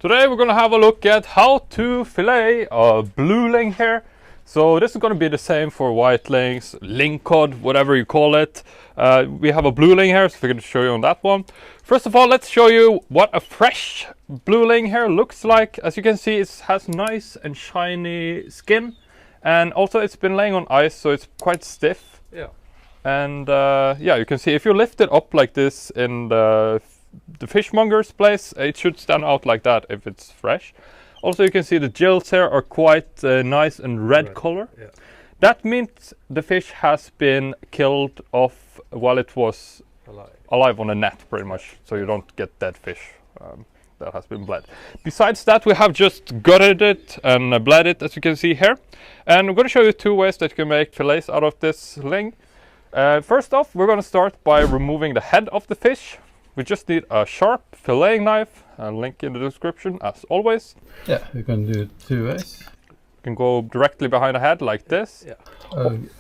Today we're gonna have a look at how to fillet a blue ling here. So this is gonna be the same for white lings, ling cod, whatever you call it. We have a blue ling here, so we're gonna show you on that one. First of all, let's show you what a fresh blue ling here looks like. As you can see, it has nice and shiny skin, and also it's been laying on ice, so it's quite stiff. Yeah. And yeah, you can see if you lift it up like this in the fishmonger's place, it should stand out like that if it's fresh. Also, you can see the gills here are quite nice and red color. Yeah. That means the fish has been killed off while it was alive on a net, pretty much, so you don't get dead fish that has been bled. Besides that, we have just gutted it and bled it, as you can see here. And I'm going to show you two ways that you can make fillets out of this ling. First off, we're going to start by removing the head of the fish. We just need a sharp filleting knife, a link in the description as always. Yeah, you can do it two ways. You can go directly behind the head like this. Yeah. And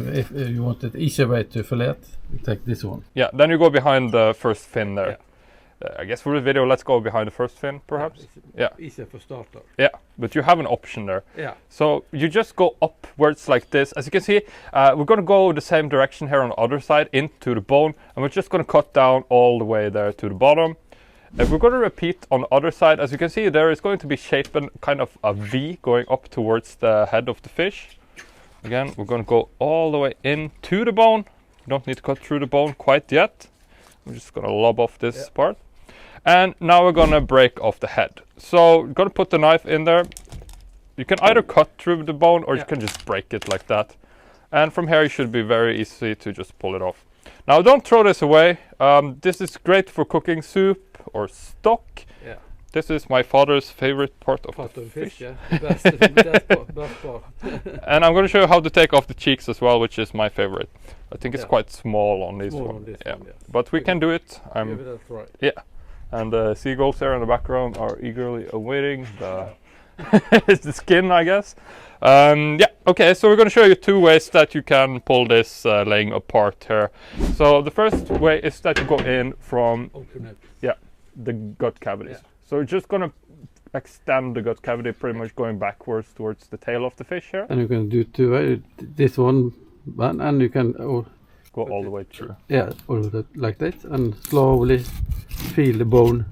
if you want an easier way to fillet, you take this one. Yeah, then you go behind the first fin there. Yeah. I guess for the video, let's go behind the first fin, perhaps. Yeah. Easier for starter. Yeah, but you have an option there. Yeah. So you just go upwards like this. As you can see, we're going to go the same direction here on the other side into the bone, and we're just going to cut down all the way there to the bottom. If we're going to repeat on the other side, as you can see, there is going to be shaped kind of a V going up towards the head of the fish. Again, we're going to go all the way into the bone. You don't need to cut through the bone quite yet. We're just going to lob off this part. And now we're going to break off the head. So we're going to put the knife in there. You can either cut through the bone or you can just break it like that. And from here it should be very easy to just pull it off. Now don't throw this away. This is great for cooking soup or stock. Yeah. This is my father's favorite part of the fish. Yeah. Best part. And I'm going to show you how to take off the cheeks as well, which is my favorite. I think it's quite small on this one. Yeah. But we can do it. That's right. Yeah. And the seagulls there in the background are eagerly awaiting the it's the skin, I guess. Yeah, okay, so we're going to show you two ways that you can pull this laying apart here. So the first way is that you go in from the gut cavities. Yeah. So we're just going to extend the gut cavity, pretty much going backwards towards the tail of the fish here. And you can do two ways. This one, and you can go all the way through. Yeah, all of that like that, and slowly feel the bone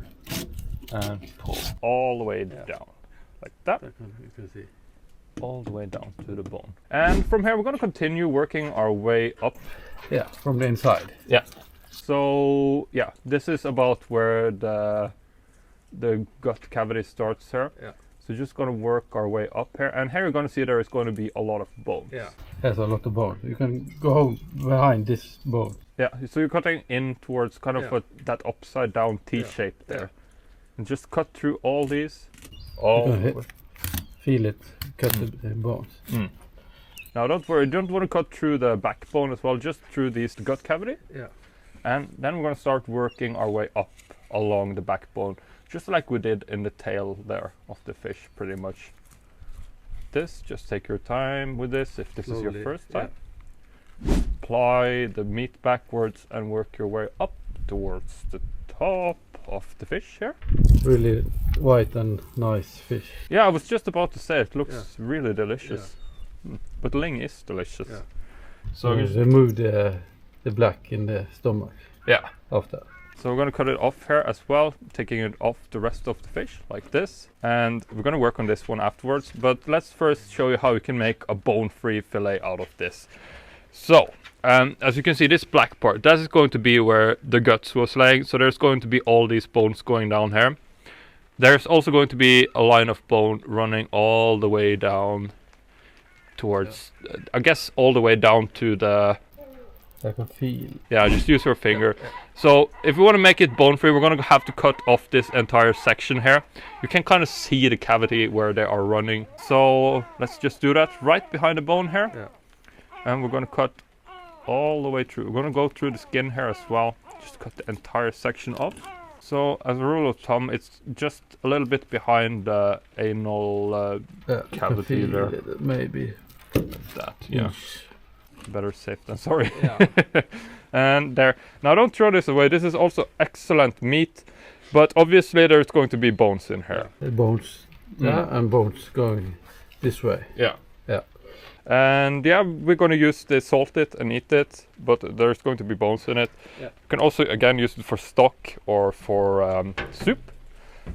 and pull all the way down like that. You can see all the way down to the bone. And from here we're going to continue working our way up. Yeah, from the inside. Yeah. So yeah, this is about where the gut cavity starts here. Yeah. So just going to work our way up here, and here you're going to see there is going to be a lot of bones. Yeah, there's a lot of bone. You can go behind this bone. Yeah, so you're cutting in towards kind of that upside down T shape there. And just cut through all these. Feel it, cut the bones. Now don't worry, you don't want to cut through the backbone as well, just through the gut cavity. Yeah. And then we're going to start working our way up along the backbone, just like we did in the tail there of the fish, pretty much. Just take your time with this if this is your first time. Apply the meat backwards and work your way up towards the top of the fish here. Really white and nice fish. Yeah, I was just about to say it looks really delicious. But ling is delicious. Yeah. So remove the black in the stomach. Yeah. After. So we're going to cut it off here as well, taking it off the rest of the fish like this. And we're going to work on this one afterwards. But let's first show you how you can make a bone-free fillet out of this. So, as you can see, this black part, that is going to be where the guts was laying. So there's going to be all these bones going down here. There's also going to be a line of bone running all the way down towards, I guess, all the way down to the... I can feel. Yeah, just use your finger. So if we want to make it bone free, we're going to have to cut off this entire section here. You can kind of see the cavity where they are running. So let's just do that right behind the bone here. Yeah. And we're going to cut all the way through. We're going to go through the skin here as well. Just cut the entire section off. So as a rule of thumb, it's just a little bit behind the anal cavity there. Maybe. Like that, yeah. Better safe than sorry. Yeah. And there. Now don't throw this away. This is also excellent meat. But obviously there's going to be bones in here. The bones, and bones going this way. Yeah. Yeah. And yeah, we're going to use this, salt it and eat it, but there's going to be bones in it. Yeah. You can also again use it for stock or for soup.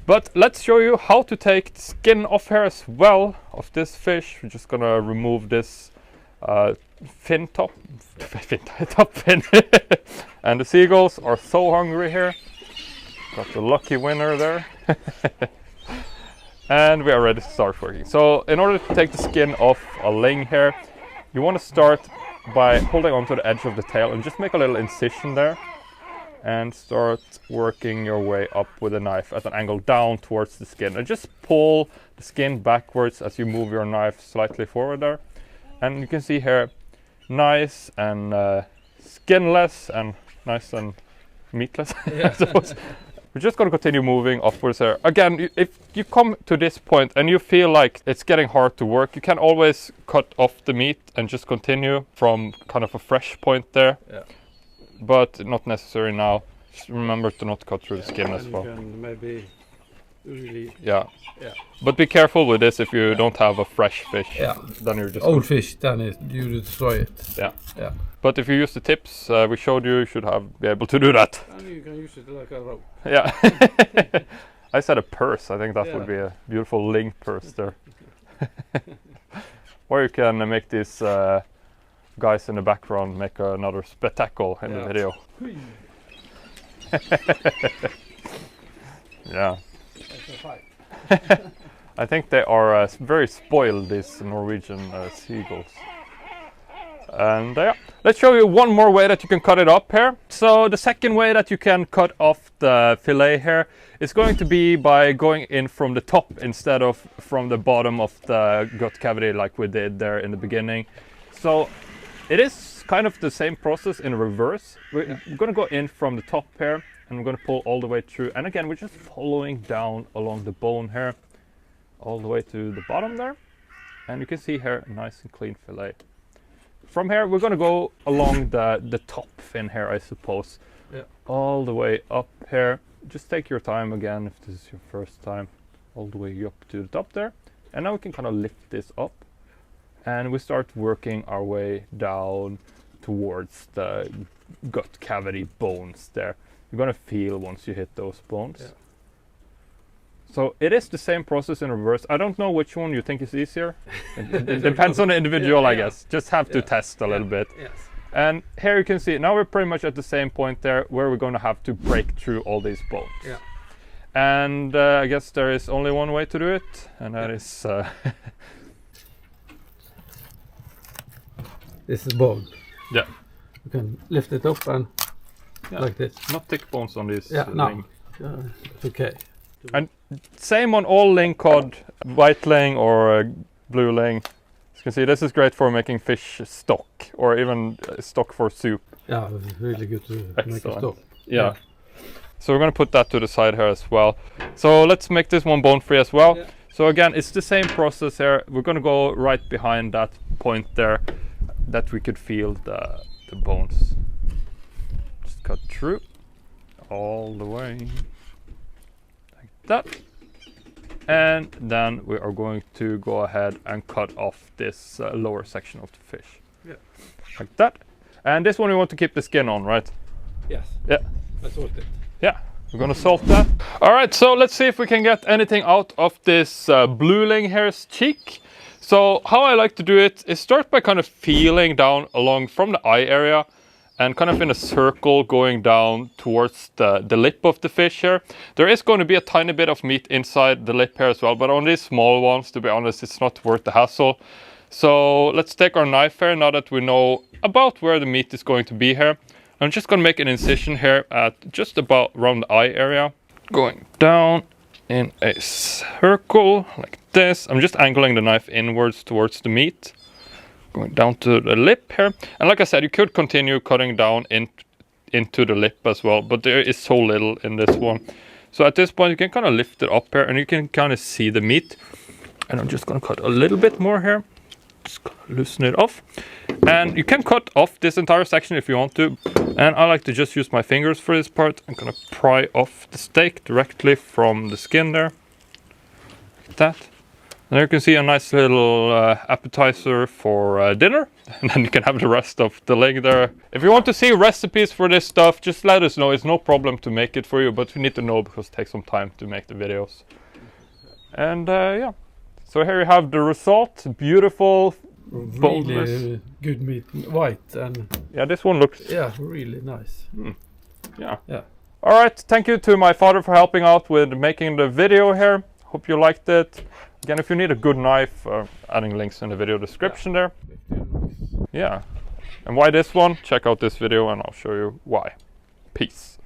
But let's show you how to take the skin off here as well of this fish. We're just gonna remove this fin top, top fin. And the seagulls are so hungry here. Got the lucky winner there. And we are ready to start working. So in order to take the skin off a ling here, you want to start by holding onto the edge of the tail and just make a little incision there. And start working your way up with a knife at an angle down towards the skin. And just pull the skin backwards as you move your knife slightly forward there. And you can see here, nice and skinless and nice and meatless, I suppose. We're just going to continue moving upwards here. Again, if you come to this point and you feel like it's getting hard to work, you can always cut off the meat and just continue from kind of a fresh point there. Yeah. But not necessary now. Just remember to not cut through the skin as well. You can maybe really... Yeah. Yeah. But be careful with this if you don't have a fresh fish. Yeah. Then you're just... Old fish, then you destroy it. Yeah. Yeah. But if you use the tips we showed you, you should be able to do that. And you can use it like a rope. Yeah. I said a purse. I think that would be a beautiful Ling purse there. Or you can make these guys in the background make another spectacle in the video. Yeah. I think they are very spoiled, these Norwegian seagulls. And let's show you one more way that you can cut it up here. So the second way that you can cut off the fillet here is going to be by going in from the top instead of from the bottom of the gut cavity like we did there in the beginning. So it is kind of the same process in reverse. We're going to go in from the top here and we're going to pull all the way through. And again, we're just following down along the bone here, all the way to the bottom there. And you can see here, a nice and clean fillet. From here, we're going to go along the top fin here, I suppose. Yeah. All the way up here. Just take your time again if this is your first time. All the way up to the top there. And now we can kind of lift this up. And we start working our way down towards the gut cavity bones there. You're gonna feel once you hit those bones. Yeah. So it is the same process in reverse. I don't know which one you think is easier. It depends on the individual, I guess. Just have to test a little bit. Yes. And here you can see, now we're pretty much at the same point there where we're gonna have to break through all these bones. Yeah. And I guess there is only one way to do it, and that is... This is bone. Yeah. You can lift it up and like this. Not thick bones on this. No. It's okay. And same on all ling cod, white ling or blue ling. As you can see, this is great for making fish stock or even stock for soup. Yeah, it's really good to make a stock. Yeah. So we're going to put that to the side here as well. So let's make this one bone free as well. Yeah. So again, it's the same process here. We're going to go right behind that point there that we could feel the bones. Just cut through all the way like that. And then we are going to go ahead and cut off this lower section of the fish. Yeah. Like that. And this one we want to keep the skin on, right? Yes. Yeah. I salt it. Yeah. We're gonna salt that. All right, so let's see if we can get anything out of this blue ling here's cheek. So how I like to do it is start by kind of feeling down along from the eye area and kind of in a circle going down towards the lip of the fish here. There is going to be a tiny bit of meat inside the lip here as well, but on these small ones, to be honest, it's not worth the hassle. So let's take our knife here now that we know about where the meat is going to be here. I'm just going to make an incision here at just about around the eye area, going down in a circle like this. I'm just angling the knife inwards towards the meat, going down to the lip here. And like I said, you could continue cutting down into the lip as well, but there is so little in this one. So at this point, you can kind of lift it up here and you can kind of see the meat. And I'm just going to cut a little bit more here. Just loosen it off. And you can cut off this entire section if you want to. And I like to just use my fingers for this part. I'm gonna pry off the steak directly from the skin there. Like that. And there you can see a nice little appetizer for dinner. And then you can have the rest of the leg there. If you want to see recipes for this stuff, just let us know. It's no problem to make it for you, but we need to know because it takes some time to make the videos. And yeah, so here you have the result. Beautiful, boneless. Really good meat, white, and yeah, this one looks really nice. Yeah. Yeah. All right, thank you to my father for helping out with making the video here. Hope you liked it. Again, if you need a good knife, adding links in the video description there. Yeah. And why this one? Check out this video and I'll show you why. Peace.